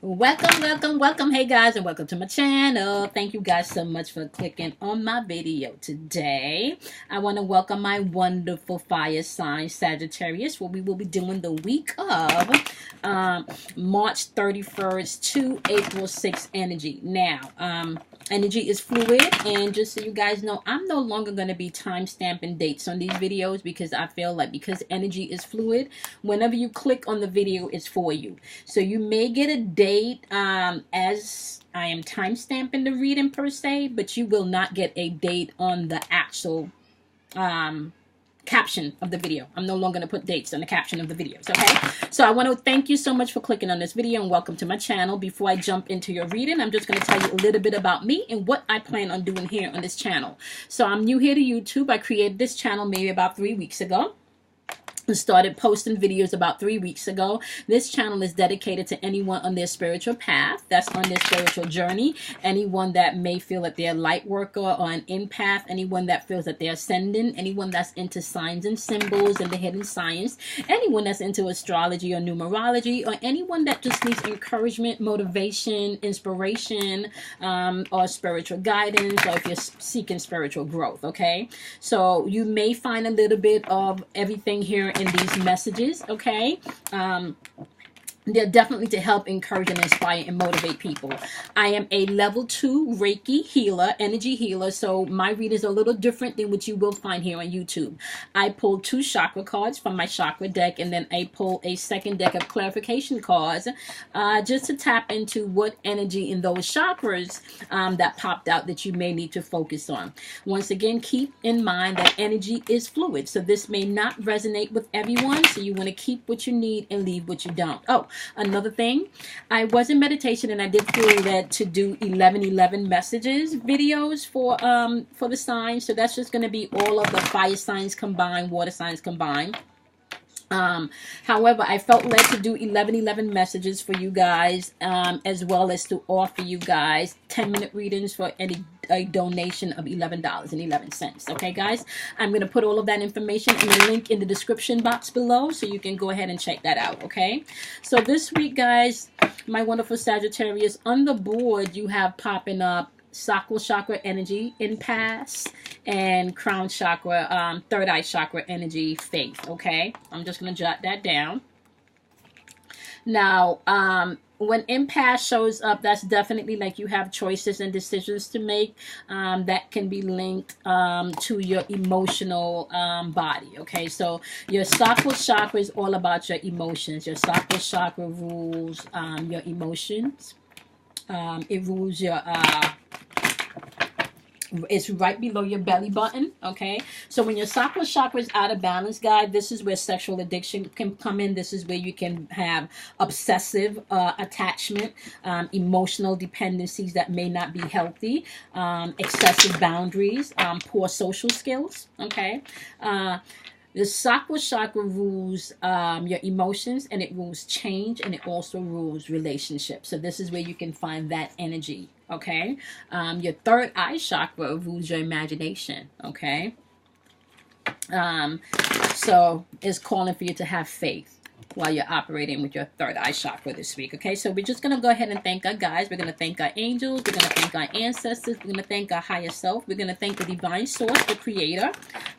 Welcome. Hey guys, and welcome to my channel. Thank you guys so much for clicking on my video today. I want to welcome my wonderful fire sign Sagittarius, where we will be doing the week of March 31st to April 6th energy. Now, energy is fluid, and just so you guys know, I'm no longer going to be time stamping dates on these videos because I feel like because energy is fluid, whenever you click on the video, it's for you. So you may get a date as I am time stamping the reading per se, but you will not get a date on the actual caption of the video. I'm no longer going to put dates on the caption of the videos, okay? So I want to thank you so much for clicking on this video and welcome to my channel. Before I jump into your reading, I'm just going to tell you a little bit about me and what I plan on doing here on this channel. So I'm new here to YouTube. I created this channel maybe about 3 weeks ago. Started posting videos about 3 weeks ago. This channel is dedicated to anyone on their spiritual path, that's on their spiritual journey, anyone that may feel that they're a light worker or an empath, anyone that feels that they're ascending, anyone that's into signs and symbols and the hidden science, anyone that's into astrology or numerology, or anyone that just needs encouragement, motivation, inspiration, or spiritual guidance, or if you're seeking spiritual growth, okay? So you may find a little bit of everything here in these messages, okay? They're definitely to help encourage and inspire and motivate people. I am a level 2 Reiki healer, energy healer, so my readings are a little different than what you will find here on YouTube. I pull 2 chakra cards from my chakra deck, and then I pull a second deck of clarification cards just to tap into what energy in those chakras that popped out that you may need to focus on. Once again, keep in mind that energy is fluid, so this may not resonate with everyone, so you want to keep what you need and leave what you don't. Oh, another thing, I was in meditation and I did feel that to do 1111 messages videos for the signs. So that's just going to be all of the fire signs combined, water signs combined. However, I felt led to do 1111 messages for you guys, as well as to offer you guys 10-minute readings for a donation of $11.11. Okay, guys, I'm going to put all of that information in the link in the description box below, so you can go ahead and check that out. Okay, so this week, guys, my wonderful Sagittarius, on the board you have popping up sacral chakra energy, impasse, and crown chakra, third eye chakra energy, faith. Okay, I'm just gonna jot that down. Now, when impasse shows up, that's definitely like you have choices and decisions to make that can be linked to your emotional body. Okay, so your sacral chakra is all about your emotions. Your sacral chakra rules your emotions. It rules your it's right below your belly button. Okay, so when your sacral chakra is out of balance, guys, this is where sexual addiction can come in. This is where you can have obsessive attachment, emotional dependencies that may not be healthy, excessive boundaries, poor social skills. Okay, the sacral chakra rules your emotions, and it rules change, and it also rules relationships. So this is where you can find that energy. Okay, your third eye chakra rules your imagination. Okay, so it's calling for you to have faith while you're operating with your third eye chakra this week. Okay, so we're just going to go ahead and thank our guides. We're going to thank our angels. We're going to thank our ancestors. We're going to thank our higher self. We're going to thank the divine source, the creator.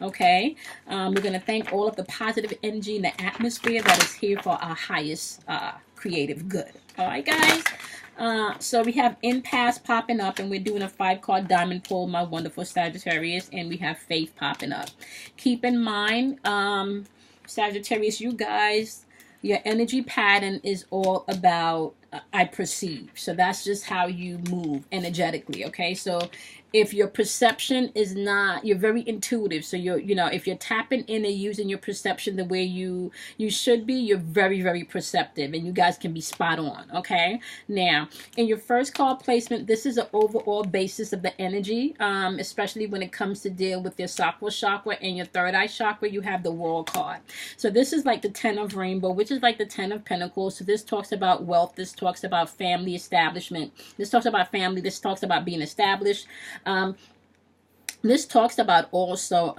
Okay, we're going to thank all of the positive energy in the atmosphere that is here for our highest creative good. All right, guys. So we have impasse popping up, and we're doing a 5-card diamond pull, my wonderful Sagittarius, and we have faith popping up. Keep in mind, Sagittarius, you guys, your energy pattern is all about I perceive. So that's just how you move energetically. Okay, so if your perception is not, you're very intuitive, so if you're tapping in and using your perception the way you should be, you're very, very perceptive, and you guys can be spot on. Okay, now in your first card placement, this is an overall basis of the energy, especially when it comes to deal with your sacral chakra and your third eye chakra. You have the World card, so this is like the 10 of rainbow, which is like the 10 of pentacles. So this talks about wealth, this talks about family establishment, this talks about family, this talks about being established. This talks about also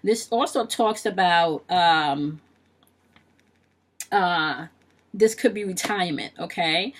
this also talks about This could be retirement, okay?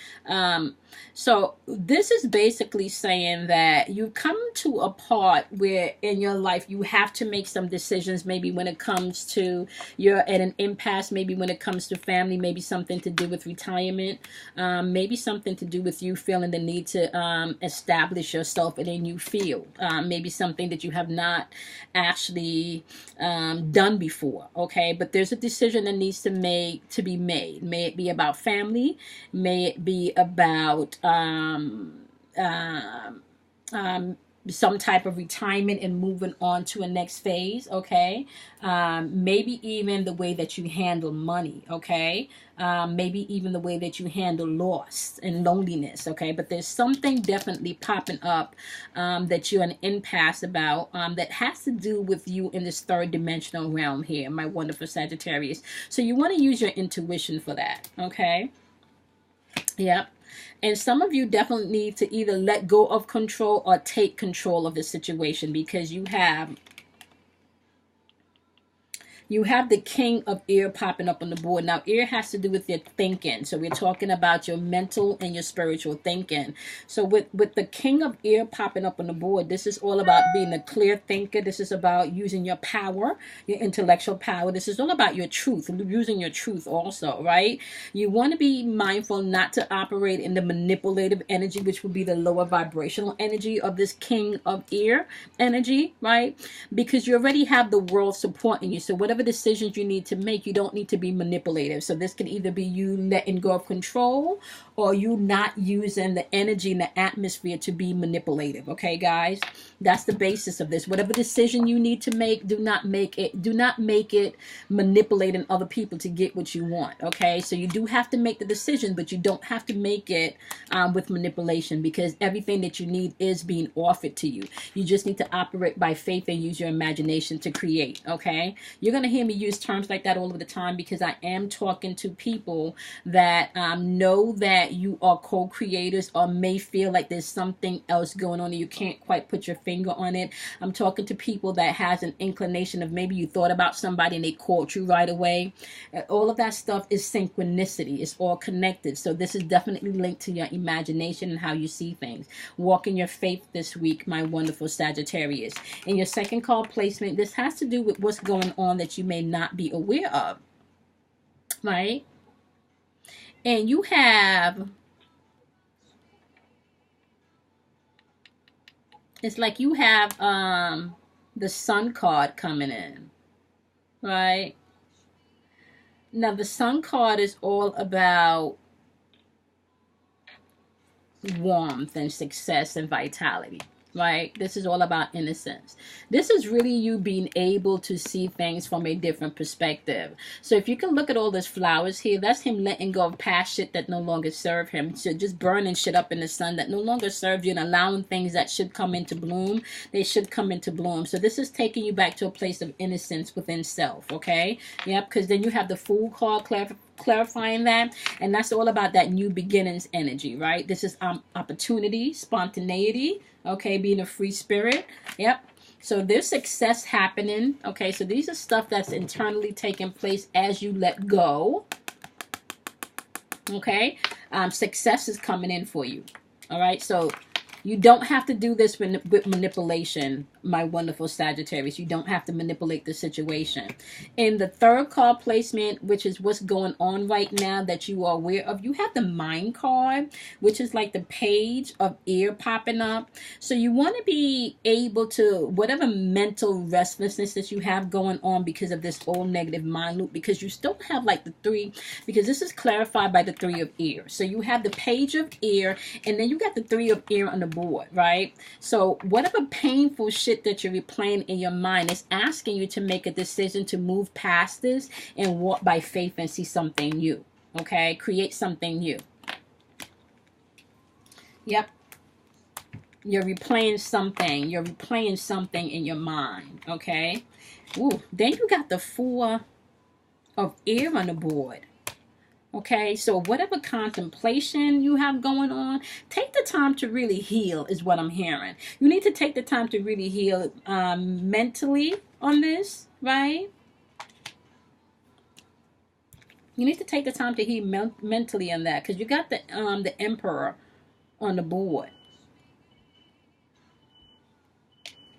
So this is basically saying that you come to a part where in your life you have to make some decisions, maybe when it comes to you're at an impasse, maybe when it comes to family, maybe something to do with retirement, maybe something to do with you feeling the need to establish yourself in a new field, maybe something that you have not actually done before, okay? But there's a decision that needs to be made. May it be about family, may it be about some type of retirement and moving on to a next phase, okay? Maybe even the way that you handle money, okay? Maybe even the way that you handle loss and loneliness, okay? But there's something definitely popping up that you're an impasse about that has to do with you in this third dimensional realm here, my wonderful Sagittarius. So you want to use your intuition for that, okay? Yep. And some of you definitely need to either let go of control or take control of the situation, because you have the King of Air popping up on the board. Now, air has to do with your thinking. So we're talking about your mental and your spiritual thinking. So with the King of Air popping up on the board, this is all about being a clear thinker. This is about using your power, your intellectual power. This is all about your truth, using your truth also, right? You want to be mindful not to operate in the manipulative energy, which would be the lower vibrational energy of this King of Air energy, right? Because you already have the world supporting you. So whatever decisions you need to make, you don't need to be manipulative. So this can either be you letting go of control or you not using the energy and the atmosphere to be manipulative. Okay, guys, that's the basis of this. Whatever decision you need to make, do not make it manipulating other people to get what you want. Okay, so you do have to make the decision, but you don't have to make it with manipulation, because everything that you need is being offered to you. You just need to operate by faith and use your imagination to create. Okay, you're gonna hear me use terms like that all of the time, because I am talking to people that know that you are co-creators or may feel like there's something else going on and you can't quite put your finger on it. I'm talking to people that has an inclination of maybe you thought about somebody and they called you right away. All of that stuff is synchronicity. It's all connected. So this is definitely linked to your imagination and how you see things. Walk in your faith this week, my wonderful Sagittarius. In your second card placement, this has to do with what's going on that you may not be aware of, right? And you have, it's like you have the Sun card coming in, right? Now the Sun card is all about warmth and success and vitality, right? This is all about innocence. This is really you being able to see things from a different perspective. So if you can look at all these flowers here, that's him letting go of past shit that no longer serve him. So just burning shit up in the sun that no longer serves you, and allowing things that should come into bloom, they should come into bloom. So this is taking you back to a place of innocence within self, okay? Yep, because then you have the Fool card clarifying that, and that's all about that new beginnings energy, right? This is opportunity, spontaneity, okay, being a free spirit. Yep. So there's success happening, okay? So these are stuff that's internally taking place as you let go, okay? Success is coming in for you, all right? So you don't have to do this with manipulation, my wonderful Sagittarius. You don't have to manipulate the situation. In the third card placement, which is what's going on right now that you are aware of, you have the Mind card, which is like the Page of Air popping up. So you want to be able to, whatever mental restlessness that you have going on because of this old negative mind loop, because you still have like the three, because this is clarified by the Three of Air. So you have the Page of Air, and then you got the Three of Air on the board, right? So whatever painful shit that you're replaying in your mind is asking you to make a decision to move past this and walk by faith and see something new, okay? Create something new. Yep. You're replaying something. You're replaying something in your mind, okay? Ooh, then you got the Four of Air on the board. Okay, so whatever contemplation you have going on, take the time to really heal is what I'm hearing. You need to take the time to really heal mentally on this, right? You need to take the time to heal mentally on that, because you got the Emperor on the board.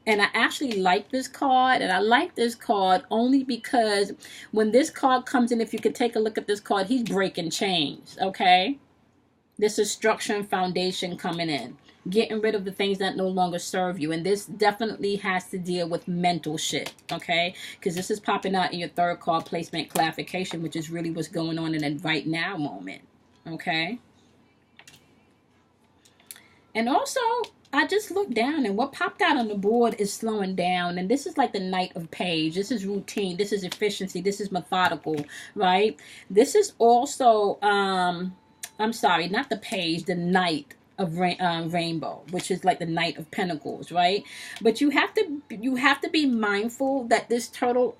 And I actually like this card, and I like this card only because when this card comes in, if you could take a look at this card, he's breaking chains, okay? This is structure and foundation coming in. Getting rid of the things that no longer serve you. And this definitely has to deal with mental shit, okay? Because this is popping out in your third card placement clarification, which is really what's going on in a right now moment, okay? And also, I just looked down, and what popped out on the board is slowing down. And this is like the Knight of Page. This is routine. This is efficiency. This is methodical, right? This is also, I'm sorry, not the Page, the Knight of Rainbow, which is like the Knight of Pentacles, right? But you have to be mindful that this turtle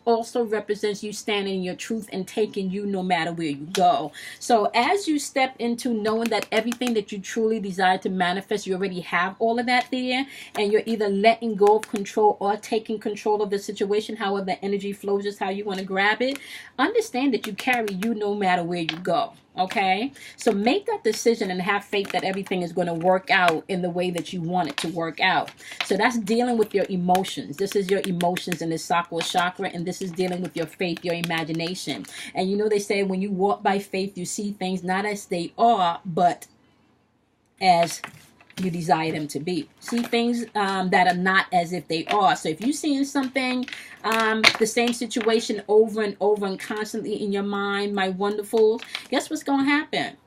also represents you standing in your truth and taking you no matter where you go. So as you step into knowing that everything that you truly desire to manifest, you already have all of that there, and you're either letting go of control or taking control of the situation, however the energy flows is how you want to grab it. Understand that you carry you no matter where you go. Okay, so make that decision and have faith that everything is going to work out in the way that you want it to work out. So that's dealing with your emotions. This is your emotions in the sacral chakra, and this is dealing with your faith, your imagination. And you know, they say when you walk by faith, you see things not as they are, but as you desire them to be. See things that are not as if they are. So if you're seeing something, the same situation over and over and constantly in your mind, my wonderful, guess what's going to happen?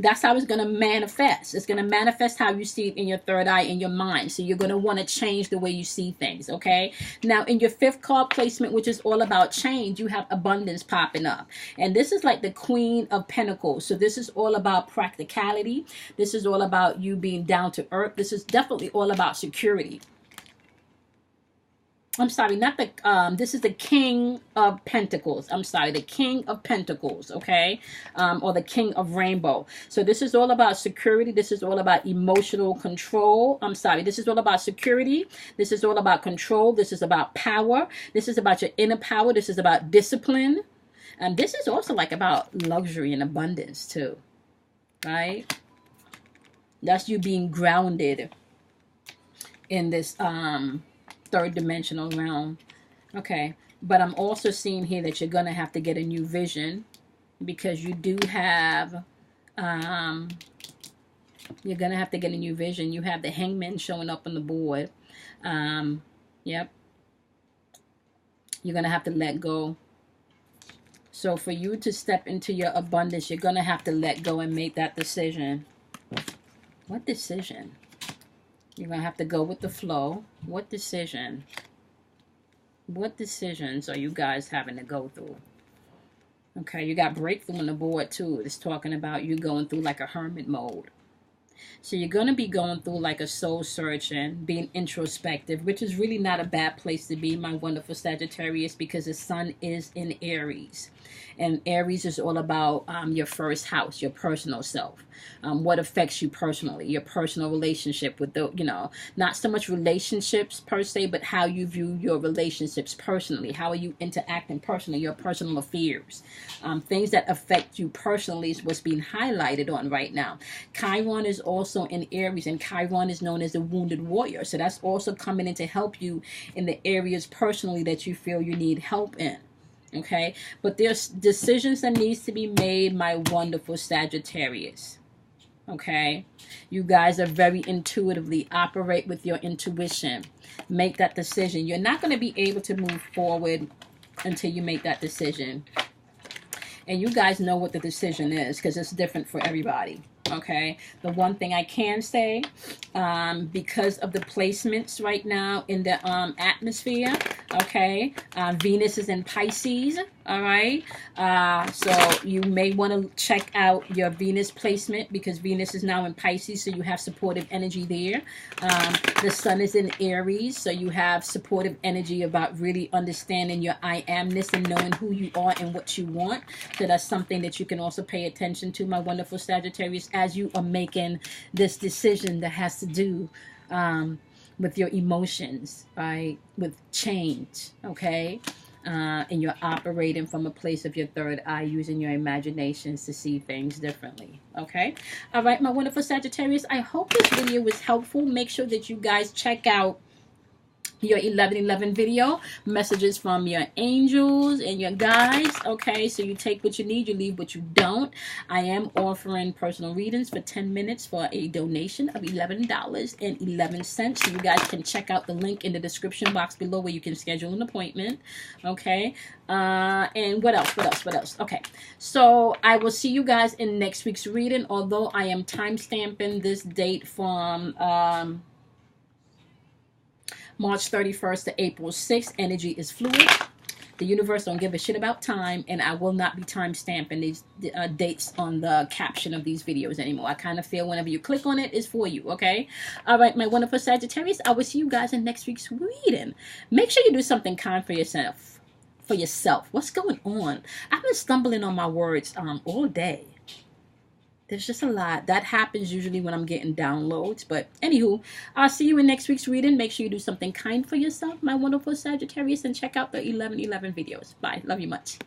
That's how it's going to manifest. It's going to manifest how you see it in your third eye, in your mind. So you're going to want to change the way you see things, okay? Now, in your fifth card placement, which is all about change, you have abundance popping up. And this is like the Queen of Pentacles. So this is all about practicality. This is all about you being down to earth. This is definitely all about security. I'm sorry, not the, this is the King of Pentacles. I'm sorry, the King of Pentacles, okay? Or the King of Rainbow. So this is all about security. This is all about emotional control. I'm sorry, this is all about security. This is all about control. This is about power. This is about your inner power. This is about discipline. And this is also like about luxury and abundance too, right? That's you being grounded in this, third dimensional realm. Okay, but I'm also seeing here that you're gonna have to get a new vision, because you do have you're gonna have to get a new vision. You have the Hangman showing up on the board. Yep, you're gonna have to let go. So for you to step into your abundance, you're gonna have to let go and make that decision. What decision? You're going to have to go with the flow. What decision? What decisions are you guys having to go through? Okay, you got breakthrough on the board too. It's talking about you going through like a hermit mode. So you're going to be going through like a soul searching, being introspective, which is really not a bad place to be, my wonderful Sagittarius, because the sun is in Aries. And Aries is all about your first house, your personal self. What affects you personally, your personal relationship with the, you know, not so much relationships per se, but how you view your relationships personally. How are you interacting personally, your personal affairs. Things that affect you personally is what's being highlighted on right now. Chiron is also in Aries, and Chiron is known as the wounded warrior. So that's also coming in to help you in the areas personally that you feel you need help in. Okay, but there's decisions that needs to be made, my wonderful Sagittarius. Okay, you guys are very intuitively, operate with your intuition. Make that decision. You're not going to be able to move forward until you make that decision. And you guys know what the decision is, because it's different for everybody. Okay, the one thing I can say, because of the placements right now in the atmosphere, okay, Venus is in Pisces, all right, so you may want to check out your Venus placement, because Venus is now in Pisces, so you have supportive energy there. The sun is in Aries, so you have supportive energy about really understanding your I amness and knowing who you are and what you want. So that's something that you can also pay attention to, my wonderful Sagittarius, as you are making this decision that has to do with your emotions, right? With change, okay? and you're operating from a place of your third eye, using your imaginations to see things differently. Okay? All right, my wonderful Sagittarius, I hope this video was helpful. Make sure that you guys check out your 1111 video, messages from your angels and your guides. Okay, so you take what you need, you leave what you don't. I am offering personal readings for 10 minutes for a donation of $11.11. So you guys can check out the link in the description box below where you can schedule an appointment. Okay, and what else? Okay, so I will see you guys in next week's reading, although I am time stamping this date from March 31st to April 6th. Energy is fluid. The universe don't give a shit about time, and I will not be time stamping these dates on the caption of these videos anymore. I kind of feel whenever you click on it, it's for you, okay? All right, my wonderful Sagittarius, I will see you guys in next week's reading. Make sure you do something kind for yourself. What's going on? I've been stumbling on my words all day. There's just a lot. That happens usually when I'm getting downloads. But anywho, I'll see you in next week's reading. Make sure you do something kind for yourself, my wonderful Sagittarius, and check out the 1111 videos. Bye. Love you much.